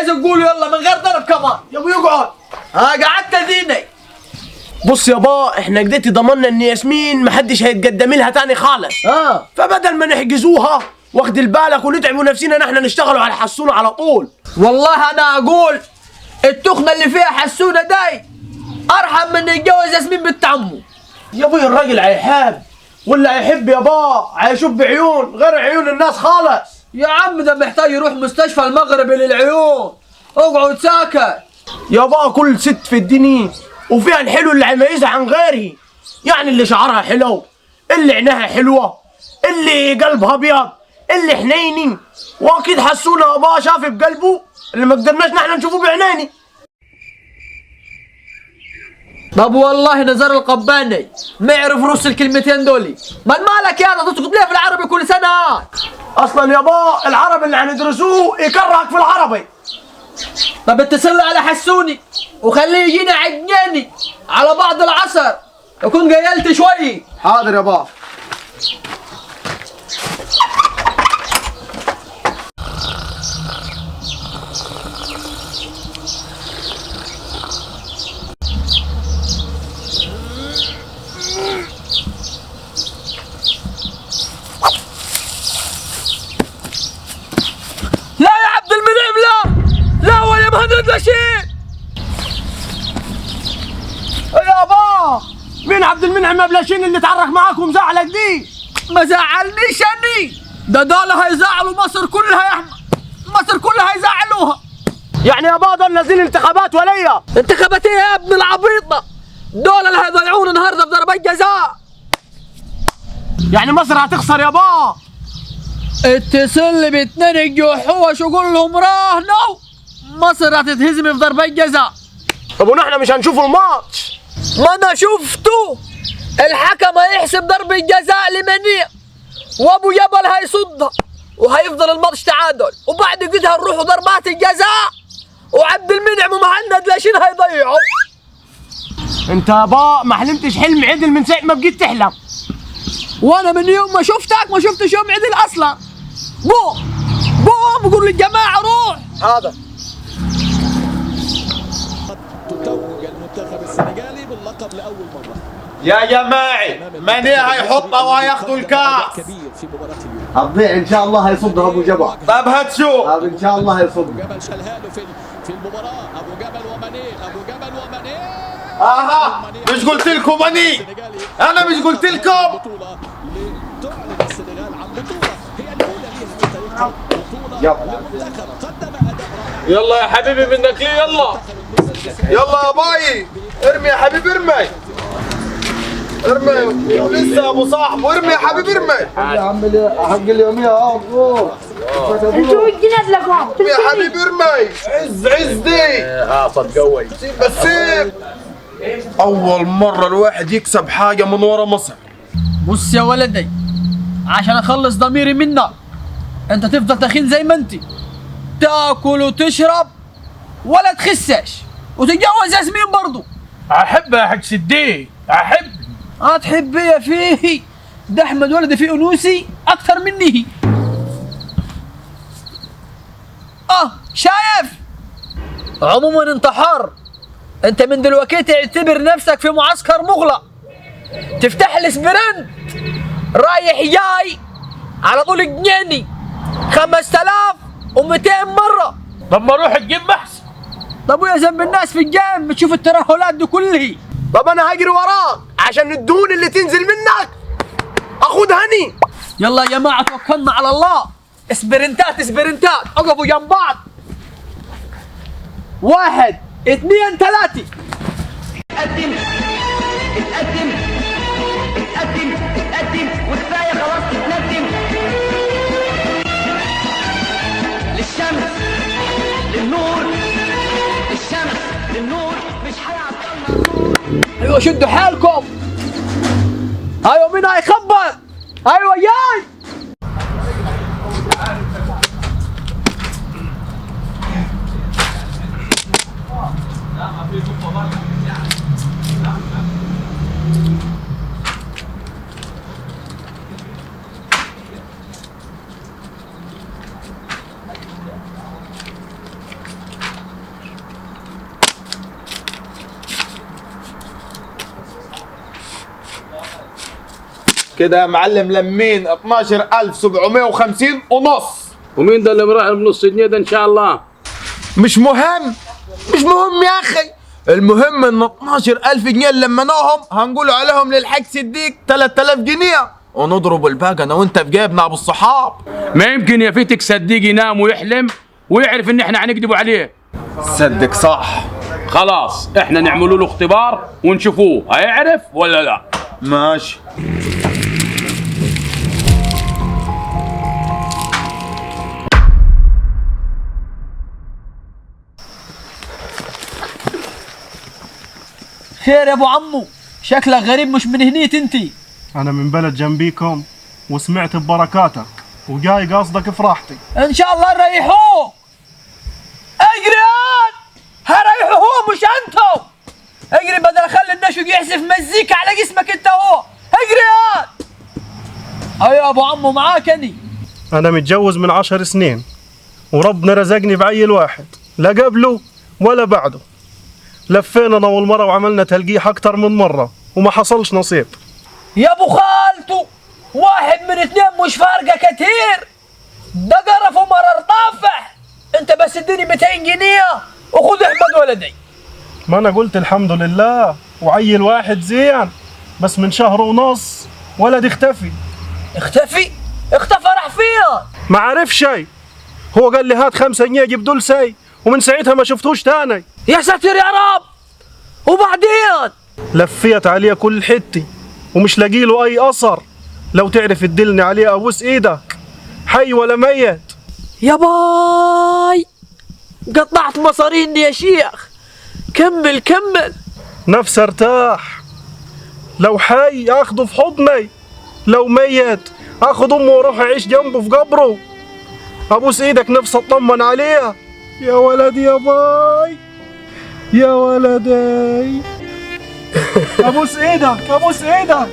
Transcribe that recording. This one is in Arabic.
عايز تقوله يلا من غير ضرب كمان. يا ابو يقعد. قعدت اديني. بص يابا، احنا قدرتي ضمننا ان ياسمين محدش هيتقدم لها تاني خالص. فبدل ما نحجزوها واخد بالك ونتعبوا نفسنا نحن نشتغلوا على حسونه على طول. والله انا اقول التخنه اللي فيها حسونه داي ارحم من يتجوز ياسمين بنت عمه. يا ابوي الراجل هيحب ولا هيحب يابا، هيشوف بعيون غير عيون الناس خالص. يا عم ده محتاج يروح مستشفى المغربي للعيون. اقعد ساكت. يابا كل ست في الدنيا وفيها الحلو اللي هيميزها عن غيرها، يعني اللي شعرها حلو، اللي عينها حلوه، اللي قلبها ابيض، اللي حنيني. واكيد حسونا يابا شاف بقلبه اللي ما قدرناش نحن نشوفه بعينيني. طب والله نزار القباني ما يعرف رص الكلمتين دولي. من مالك يا تسقط ليه في العربي كل سنه؟ اصلا يابا العربي اللي هندرسوه يكرهك في العربي. طب اتصل على حسوني وخليه يجينا عجناني على بعض العصر اكون قيلت شوي. حاضر يابا. لا يا عبد المنعم لا ولا مهند لا شيء. يابا مين عبد المنعم مبلاشين اللي تعرك معاك ومزعلك دي؟ ما زعلنيش اني دول هيزعلوا مصر كلها يا احمد. مصر كلها هيزعلوها. يعني يابا دول نازلين انتخابات وليا؟ انتخابات ايه يا ابن العبيطه؟ دول اللي هيضيعونا النهارده بضربات جزاء. يعني مصر هتخسر يابا؟ اتصل باتنين الجحوش وقول لهم راهنوا مصر هتتهزم في ضربات جزاء. طب ونحن مش هنشوف الماتش؟ ما انا شفته. الحكم هيحسب ضربة جزاء لمنيع وابو جبل هيصدها وهيفضل الماتش تعادل، وبعد كده هنروحوا ضربات الجزاء وعبد المنعم ومهند لاشين هيضيعوا. انت يابا ما حلمتش حلم عدل من ساعة ما بقيت تحلم. وانا من يوم ما شفتك ما شفتش يوم عدل اصلا. قوم قول للجماعه روح. حاضر. تتوج المنتخب السنغالي باللقب لاول مره. يا جماعي ماني هيحطها وهياخدوا الكاس. كبير في مباراه اليوم. هتضيع ان شاء الله هيصدها ابو جبل. طب هتشوف. طب ان شاء الله هيصدها. جبل شالها له في المباراه. ابو جبل وماني. اها مش قلت لكم ماني؟ انا مش قلت لكم؟ بطوله لتعلن السنغال عن بطوله هي الاولى لها في تاريخها. بطوله لمنتخب قدم اداء رائع. يلا يا حبيبي منك لي يلا. يلا يا باي ارمي يا حبيبي ارمي. لسه ابو صاحبه ارمي يا حبيبي ارمي. يا عم حق اليوميه اهو. انتوا الجناد لكم يا حبيبي ارمي. عز دي. صد قوي. بس سيب. اول مره الواحد يكسب حاجه من ورا مصر. بص يا ولدي عشان اخلص ضميري منك انت تفضل تخين زي ما انت تاكل وتشرب ولا تخسش وتتجوز ياسمين برضو. احب يا حق سدي احب. هتحب يا فيه ده احمد ولدي فيه انوسي اكثر مني. شايف؟ عموما انت حر. انت من دلوقتي تعتبر نفسك في معسكر مغلق تفتح الاسبرنت رايح جاي على طول جنيني 5200 مره. طب ما اروح الجيم احسن. طب ويا ذنب الناس في الجيم بتشوف الترهلات دي كلها. طب انا هجري وراك عشان الدهون اللي تنزل منك اخدها هني. يلا يا جماعه توكلنا على الله. اسبرنتات اقفوا جنب بعض. 1 2 3. اتقدم وكفايه خلاص تتندم. للشمس للنور للشمس للنور مش هيعطلنا. ايوه شدوا حالكم. ايوه مين هيخبط؟ ايوه جاي. كده يا معلم لمين 12750 ونص. ومين ده اللي مراهن بنص جنيه ده ان شاء الله؟ مش مهم يا اخي، المهم ان 12000 جنيه اللي لمناهم هنقول عليهم للحاج صديق 3000 جنيه ونضرب الباقي انا وانت في جيبنا ابو الصحاب. ما يمكن يا فيتك صديق ينام ويحلم ويعرف ان احنا هنكذبوا عليه. صدق صح. خلاص احنا نعملوا له اختبار ونشوفوه هيعرف ولا لا. ماشي. خير يا ابو عمو، شكلك غريب مش من هنيت انتي. أنا من بلد جنبيكم وسمعت ببركاتك وجاي قاصدك في راحتي. ان شاء الله نريحوه. اجري هريحه هو مش انتو. اجري بدل اخلي النشوق يحسف مزيكا على جسمك انت هو. اجري ايوه يا ابو عمو معاك اني. أنا متجوز من 10 سنين وربنا رزقني بعيل واحد، لا قبله ولا بعده. لفينا أنا والمرة وعملنا تلقيح أكتر من مرة وما حصلش نصيب. يا ابو خالته، واحد من اتنين مش فارقه كتير، ده قرف ومرر طافح. انت بس اديني 200 جنيه وخذ احمد ولدي. ما أنا قلت الحمد لله وعيل واحد زين، بس من شهر ونص ولد اختفي. اختفي راح فين؟ ما عرف شيء، هو قال لي هات 5 جنيه جيب دولسي ومن ساعتها ما شفتوش تاني. يا ساتر يا رب. وبعدين لفيت عليه كل حتي ومش لاقي له اي اثر. لو تعرف تدلني عليه ابوس ايدك، حي ولا ميت. يا باي قطعت مصاريني يا شيخ. كمل نفسي ارتاح، لو حي اخده في حضني، لو ميت اخد امه واروح اعيش جنبه في قبره. ابوس ايدك نفسي اطمن عليها. يا ولدي يا باي يا ولدي ابوس ايدك.